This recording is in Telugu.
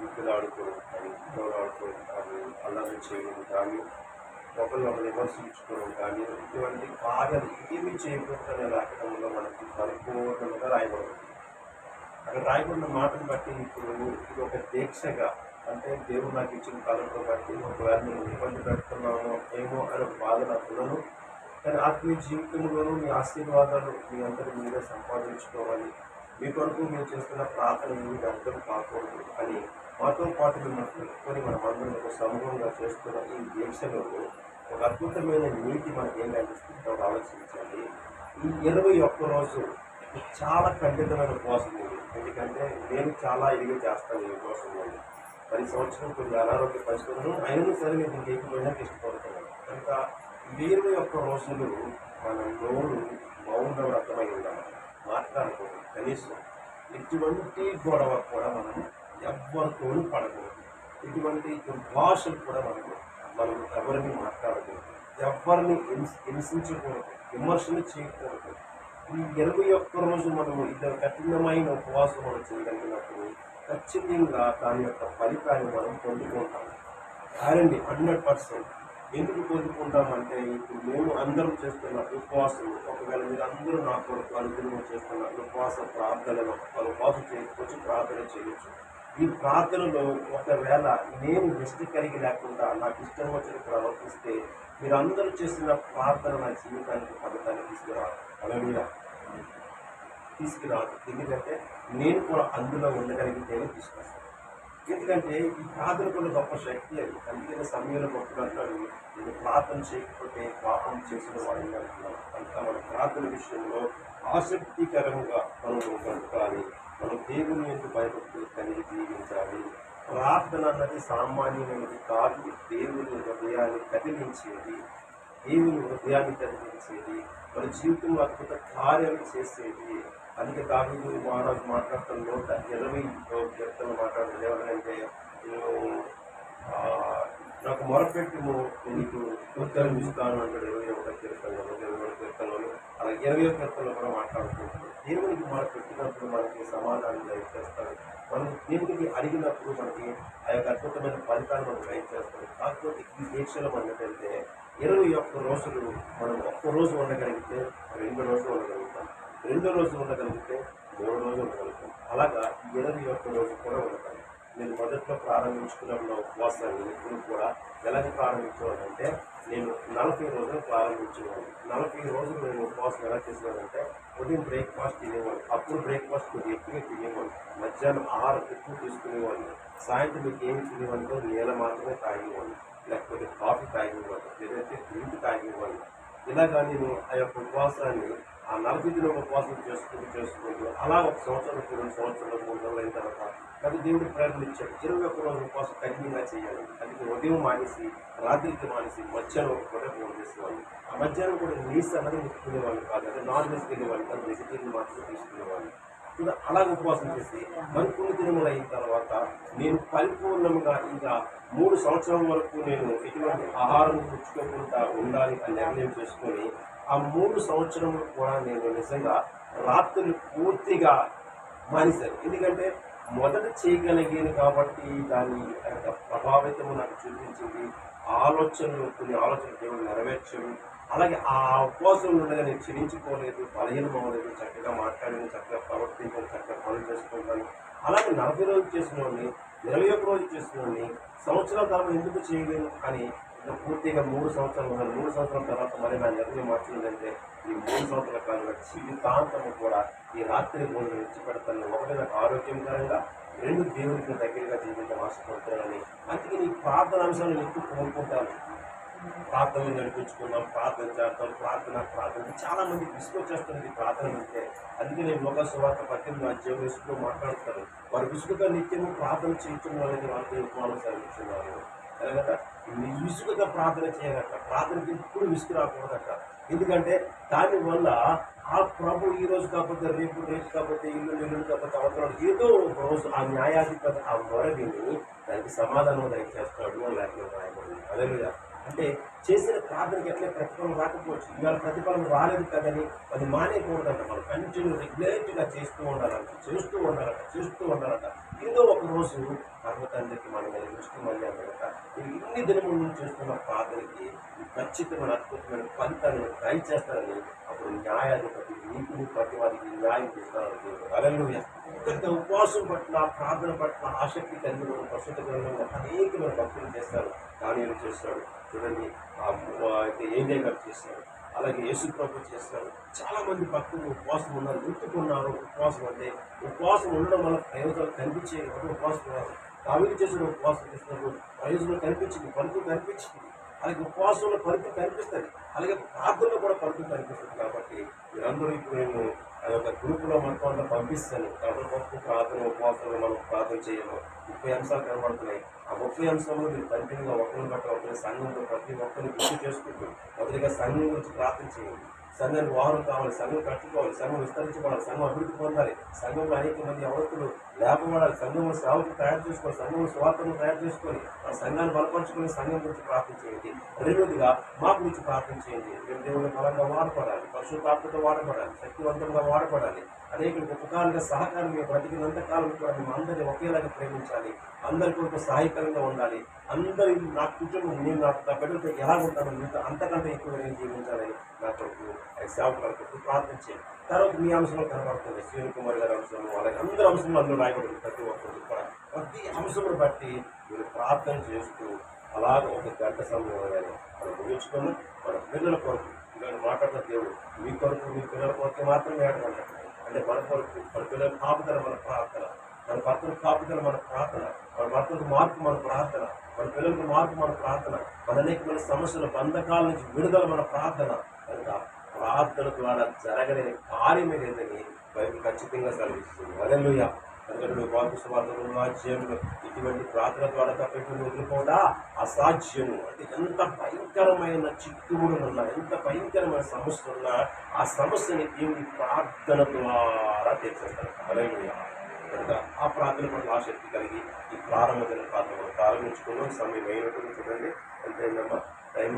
యుద్ధలాడుకోవడం కానీ, గొడవలాడుకోవడం కానీ, అల్లరి చేయడం కానీ, ఒకరినొకరు విమర్శించుకోవడం కానీ, ఇటువంటి కార్యాలు ఏమీ చేయకూడదనే లేఖనంలో మనకి పరిపూర్ణంగా రాయబడింది. అక్కడ రాయబడిన మాటను బట్టి ఇప్పుడు ఇది ఒక దీక్షగా, అంటే దేవుడు నాకు ఇచ్చిన తలంపును బట్టి ఒకవేళ నేను ఇబ్బంది పెడుతున్నాను ఏమో అని ఒక బాధ నాకున్నాను. కానీ ఆత్మీయ జీవితంలోనూ మీ ఆశీర్వాదాలు మీ అందరూ మీరే సంపాదించుకోవాలి, మీ కొరకు మీరు చేస్తున్న ప్రార్థన మీరు అర్థం కాకూడదు అని మాతో పాటు మిమ్మల్ని పెట్టుకొని మనమందరం ఒక సమూహంగా చేస్తున్న ఈ దీక్షలో ఒక అద్భుతమైన నీతి మనకి ఏం కనిపిస్తుందో ఆలోచించాలి. ఈ 21 రోజు చాలా ఖండితమైన ఉపవాసం ఉంది. ఎందుకంటే నేను చాలా ఇదిగా చేస్తాను ఈ ఉపవాసం వల్ల. 10 సంవత్సరం కొన్ని అనారోగ్య పరిస్థితులను అయినను సరే నేను ఇంకేకపోయినాక ఇష్టపడుతున్నాను. కనుక 21 రోజులు మన నోరు మౌన వ్రతమై ఉండాలి, మాట్లాడకూడదు. కనీసం ఎటువంటి గొడవ కూడా మనం ఎవ్వరితోనూ పడకూడదు. ఇటువంటి భాషలు కూడా మనం ఎవరిని మాట్లాడకూడదు, ఎవరిని హింసించకూడదు, విమర్శలు చేయకూడదు. ఈ 21 రోజు మనము ఇద్దరు కఠినమైన ఉపవాసం మనం చేయగలిగినప్పుడు ఖచ్చితంగా దాని యొక్క ఫలితాన్ని మనం పొందుకుంటాం. కాదండి 100%. ఎందుకు పొందుకుంటామంటే ఇప్పుడు మేము అందరం చేస్తున్న ఉపవాసం, ఒకవేళ మీరు అందరూ నా కొరకు అనుగుణంగా చేస్తున్న ఉపవాస ప్రార్థనలో ఉపవాసం చేయకపోవచ్చు, ప్రార్థన చేయొచ్చు. ఈ ప్రార్థనలో ఒకవేళ నేను దృష్టి కలిగి లేకుండా నాకు ఇష్టం వచ్చిన ప్రవర్తిస్తే మీరు అందరూ చేసిన ప్రార్థన నా జీవితానికి ఫలితాన్ని తీసుకురాదు. అలా తీసుకురాదు. ఎందుకంటే నేను కూడా అందులో ఉండగలిగితేనే తీసుకొస్తాను. ఎందుకంటే ఈ ప్రార్థన కూడా గొప్ప శక్తి అది. అందుకనే సమయంలో గొప్పదంటాడు, నేను ప్రార్థన చేయకపోతే పాపం చేసిన వాడిని అంటున్నాను. కనుక మన ప్రార్థన విషయంలో ఆసక్తికరంగా మనం బ్రతకాలి. మనం దేవుని యొక్క భయభక్తులు కలిగి జీవించాలి. ప్రార్థన అన్నది సామాన్యమైనది కాదు. దేవుని హృదయాన్ని కదిలించేది, మన జీవితంలో అద్భుత కార్యాలు చేసేది. అందుకే దావీదు మహారాజు మాట్లాడుతున్న 120 కీర్తనలు మాట్లాడుతుంది. ఎవరంటే నాకు మొరపెట్టుము నీకు ఉత్తరం ఇస్తాను అంటాడు 21 కీర్తనలో, 22 కీర్తనలో, అలాగే 20 కీర్తనలో కూడా మాట్లాడుతుంటాడు. దేవునికి మొరపెట్టినప్పుడు మనకి సమాధానం దయచేస్తాడు. మనం దేవునికి అడిగినప్పుడు మనకి ఆ యొక్క అద్భుతమైన ఫలితాన్ని మనం దయచేస్తాడు. కాకపోతే ఈ దీక్షలో మనం ఏంటంటే 21 రోజులు మనం ఒక్కరోజు ఉండగలిగితే 2 రోజులు ఉండగలుగుతాం, 2 రోజులు ఉండగలిగితే 3 రోజులు ఉండగలుగుతాం. అలాగా 21 రోజు కూడా ఉండగలం. నేను మొదట్లో ప్రారంభించుకున్న ఉపవాసాన్ని ఇప్పుడు కూడా ఎలాగ ప్రారంభించేవాడంటే, నేను 40 రోజులు ప్రారంభించేవాడిని. 40 రోజులు నేను ఉపవాసం ఎలా చేసేవాడంటే, ఉదయం బ్రేక్ఫాస్ట్ తినేవాడిని, అప్పుడు బ్రేక్ఫాస్ట్ కొద్దిగా ఎక్కువ తినేవాడిని, మధ్యాహ్నం ఆహారం ఎక్కువ తీసుకునేవాడిని, సాయంత్రం మీకు ఏమి తినేవాడితో నీళ్ళ మాత్రమే తాగేవాడిని, లేకపోతే కాఫీ తాగేవాడిని, లేదంటే డ్రింక్ తాగేవాడిని. ఇలాగా నేను ఆ యొక్క ఉపవాసాన్ని ఆ 40 దినం ఉపవాసం చేసుకుంటూ అలా 1 సంవత్సరం, 2 సంవత్సరాలు, 3 నెలలు అయిన తర్వాత నాకు దేవుడు ప్రేరణ ఇచ్చాడు. 21 రోజు ఉపవాసం కఠినంగా చేయాలి. అందుకే ఉదయం మానేసి, రాత్రికి మానేసి, మధ్యాహ్నం కూడా ఫోన్ చేసేవాళ్ళు. ఆ మధ్యాహ్నం కూడా నీస్ అన్నది ముట్టుకునేవాళ్ళు కాదు, అంటే నాన్ వెజ్ తినేవాళ్ళు కాదు, వెజిటేరియన్ మాత్రమే తీసుకునేవాళ్ళు. ఇలా అలాగ ఉపవాసం చేసి కొన్ని దినములు అయిన తర్వాత నేను పరిపూర్ణంగా ఇంకా 3 సంవత్సరాల వరకు నేను ఎటువంటి ఆహారం పుచ్చుకోకుండా ఉండాలి అని నిర్ణయం చేసుకొని ఆ 3 సంవత్సరములు కూడా నేను నిజంగా రాత్రులు పూర్తిగా మానేశాను. ఎందుకంటే మొదట చేయగలిగాను కాబట్టి దాని యొక్క ప్రభావితము నాకు చూపించింది. కొన్ని ఆలోచనలు దేవుడు నెరవేర్చడు. అలాగే ఆ ఉపవాసం ఉండగా నేను క్షమించుకోలేదు, బలహీనం అవ్వలేదు, చక్కగా మాట్లాడాను, చక్కగా ప్రవర్తించాను, చక్కగా పనులు చేసుకుంటాను. అలాగే 40 రోజులు చేసిన వాడిని, 21 రోజులు చేసిన వాడిని సంవత్సరాల తర్వాత ఎందుకు చేయలేను అని పూర్తిగా 3 సంవత్సరాలు 3 సంవత్సరాల తర్వాత మరి నా నిర్ణయం మార్చిందంటే ఈ 3 సంవత్సరాల కాలంలో జీవితాంతము కూడా ఈ రాత్రి భోజనం విడిచిపెడతాను. ఒకటి నాకు ఆరోగ్యకరంగా, 2 దేవునికి దగ్గరగా జీవితం ఆశపడతానని. అందుకే నీ ప్రార్థన అంశాలను ఎక్కువ కోరుకుంటాను. ప్రార్థనలు నడిపించుకుందాం, ప్రార్థన చేస్తాం, ప్రార్థన చాలా మంది విసుకొచ్చేస్తుంది ప్రార్థన అంటే. అందుకే నేను లోక సువార్త 18 అధ్యాయం విసుగులో మాట్లాడుతారు. వారు విసుగుగా నిత్యము ప్రార్థన చేయించడం అనేది వాళ్ళకి ఉపమానం సాధించున్నారు. అలాగట విసుగుగా ప్రార్థన చేయాలట, ప్రార్థనకి ఎప్పుడు విసుగు రాకూడదట. ఎందుకంటే దానివల్ల ఆ ప్రభు ఈ రోజు కాకపోతే రేపు కాకపోతే ఇల్లు కాకపోతే అవసరం ఏదో ఒక రోజు ఆ న్యాయాధిపతి ఆ మొరవిని దానికి సమాధానం దయచేస్తాడు అని లేఖలో రాయబడింది. అదే అంటే చేసిన ప్రార్థనకి ఎట్లా ప్రతిఫలం రాకపోవచ్చు, ఇవాళ ప్రతిఫలం రాలేదు కదని అది మానేయకూడదంట. మనం కంటిన్యూ రెగ్యులేట్గా చేస్తూ ఉండాలంట. ఏదో ఒక రోజు పరమ తండ్రికి మన మీద దృష్టి మళ్ళీ కనుక మీరు ఇన్ని దినముల నుంచి చేస్తున్న ప్రార్థనకి ఈ ఖచ్చితమైన అద్భుతమైన ఫలితాన్ని దయచేస్తారని అప్పుడు న్యాయాధిపతి నీకు ప్రతి వారికి న్యాయం చేస్తారని హల్లెలూయా. కనుక ఉపవాసం పట్ల ప్రార్థన పట్ల ఆసక్తి కలిగి ఉన్న పరిశుద్ధ గ్రంథంలో అనేకమైన భక్తులు చేస్తారు. దానియేలు చేస్తాడు చూడండి, ఏలియా గారు చేస్తారు, అలాగే యేసు ప్రభు చేస్తారు. చాలా మంది భక్తులు ఉపవాసం ఉన్నారు, గుర్తుకున్నారు. ఉపవాసం అంటే ఉపవాసం ఉండడం వల్ల ప్రయోజనాలు కనిపించే ఉపవాసం ఉన్నారు. దావీదు చేసిన ఉపవాసం చేసినప్పుడు ప్రయోజనం కనిపించింది, ఫలితం కనిపించింది. అలాగే ఉపవాసంలో ఫలితం కనిపిస్తుంది, అలాగే ప్రార్థనలో కూడా ఫలితం కనిపిస్తుంది. కాబట్టి మీరందరూ ఇప్పుడు నేను ఆ యొక్క గ్రూపులో మనకు అంతా పంపిస్తాను. కాబట్టి గొప్ప ప్రార్థన ఉపవాసంలో మనం ప్రార్థన చేయము. 30 అంశాలు కనబడుతున్నాయి. ఆ 30 అంశంలో మీరు కంటిన్యూగా ఒకరిని బట్టి ఒకరి సంఘంలో ప్రతి ఒక్కరిని గుర్తు చేసుకుంటూ మొదటిగా సంఘం గురించి ప్రార్థన చేయండి. సంఘానికి వాహనం కావాలి, సంఘం కట్టుకోవాలి, సంఘం విస్తరించుకోవాలి, సంఘం అభివృద్ధి పొందాలి, సంఘంలో అనేక మంది యవనస్తులు లేపబడాలి, సంఘంలో సేవకులు తయారు చేసుకోవాలి, సంఘంలో స్వార్థను తయారు చేసుకొని మన సంఘాన్ని బలపరుచుకొని సంఘం గురించి ప్రార్థన చేయండి. రెండోదిగా మా గురించి ప్రార్థన చేయండి. మేము దేవుని బలంగా వాడపడాలి, పరిశుద్ధాత్మతో వాడపడాలి, శక్తివంతంగా వాడపడాలి, అనేక ఉపకారంగా సహకారంగా బ్రతికినంత కాలం కూడా మేము అందరినీ ఒకేలాగా ప్రేమించాలి, అందరికీ ఒక సహాయకరంగా ఉండాలి, అందరి నా కుటుంబం నేను నా బిడ్డలతో ఎలా ఉంటాను మీతో అంతకంటే ఎక్కువ నేను జీవించాలని నా కొరకు సేవకులకు ప్రార్థన చేయండి. తర్వాత మీ అంశంలో కనబడుతుంది శ్రీని కుమార్ గారి అంశము, అలాగే అందరి అంశంలో అందులో రాయబడింది. ప్రతి ఒక్కరు కూడా ప్రతి అంశమును బట్టి మీరు ప్రార్థన చేస్తూ అలాగ ఒక గంట సమయం మనం ముగించుకొని మన పిల్లల కొరకు ఇలా మాట్లాడుతున్న దేవుడు మీ కొరకు మీ పిల్లల కొరకు మాత్రమే ఆడమంటారు. అంటే మన కొరకు మన పిల్లల కాపుదల మన ప్రార్థన, మన భర్తలకు కాపుదల మన ప్రార్థన, మన భర్తలకు మార్పు మన ప్రార్థన, మన పిల్లలకు మార్పు మన ప్రార్థన, మన అనేకమైన సమస్యల బంధకాల నుంచి విడుదల మన ప్రార్థన. కనుక ప్రార్థన ద్వారా జరగలేని కార్యమే లేదని బైబిల్ ఖచ్చితంగా సెలవిస్తుంది. హల్లెలూయా. అందుకని వాక్య సువార్తలు రాజ్యంలో ఇటువంటి ప్రార్థన ద్వారా తప్పకుండా వదులుకోవడా అసాధ్యము. అంటే ఎంత భయంకరమైన చిక్కుముడు ఉన్నా, ఎంత భయంకరమైన సమస్య ఉన్నా ఆ సమస్యని దేవుని ప్రార్థన ద్వారా తీర్చేస్తారు. హల్లెలూయా. కనుక ఆ ప్రార్థన పట్ల ఆసక్తి కలిగి ఈ ప్రారంభమైన ప్రార్థన ప్రారంభించుకున్నాం. సమయం అయినట్టు చూడండి, ఎంతైందమ్మా టైం.